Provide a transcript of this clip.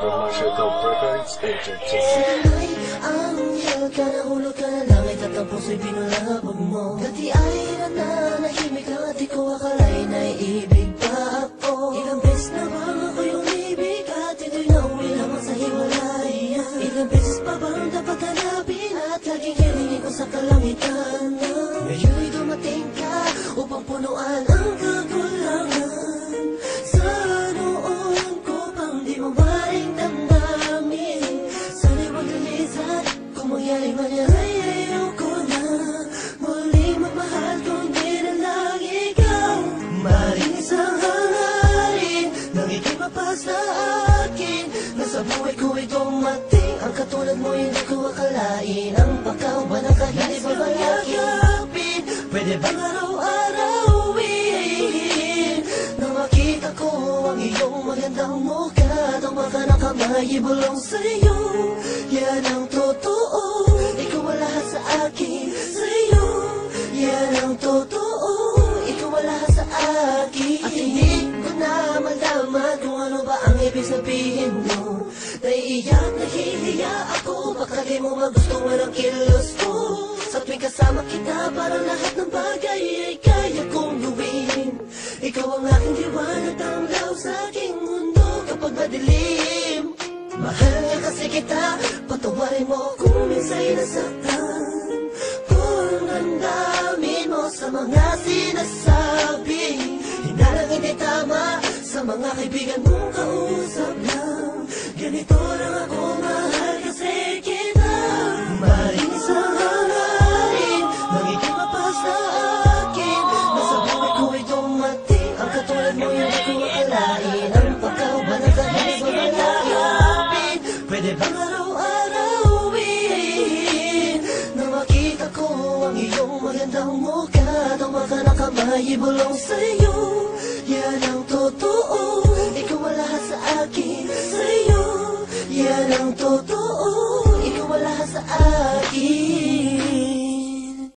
Commercial Corporate Entertainment. Sana'y ang hiyag ka, nahulog ka na langit at ang puso'y pinulabog mo. Dati ay nananahimik lang at di ko akalain ay ibig pa ako. Ilang beses na bang ako'y umibig at ito'y nauwi lamang sa hiwalayan. Ilang beses pa bang dapat hanapin at laging hilingin ko sa kalangitan na ngayon'y dumating ka upang punuan ang kakulangan. Sa noon ko pang di mo maring damdamin. Sana'y wag lalisan, kung mangyari man yan ay ayoko na muling magmahal kundi na lang ikaw. Maring isang hangarin nang ika'y mapas sa akin, na sa buhay ko'y dumating ang katulad mo, hindi ko akalain. Ang pagkaw ba ng kahit ba bayakapin, pwede bang araw-arawin na makita ko ang iyong magandang mukha at ang mga nakamay ibulong sa'yo. Yan ang totoo, ikaw ang lahat sa akin. Sa'yo, yan ang totoo, ikaw ang lahat sa akin. At hindi ko na malaman kung ano ba ang ibig sabihin mo. Naiiyak, nahihiya ako, baka di mo magustuhan ang kilos ko. Sa tuwing kasama kita, parang lahat ng bagay ay kaya kong gawin. Ikaw ang aking liwanag, tanglaw sa aking mundo kapag madilim. Mahal niya kasi kita, patawarin mo kung minsa'y nasaktan. Kung damdamin mo sa mga sinasabi, hinalang hindi tama sa mga kaibigan mong kausap lang. Ganito lang ako, mahal kasi kita. Maring isang hangarin nang ika'y mapas sa akin, na sa buhay ko'y dumating ang katulad mo, hindi ko akalain. Ang pagkauba ng kahit ba malakapin, pwede bang araw-arawin na makita ko ang iyong magandang mukha at ang mga nakamay ibulong sa'yo.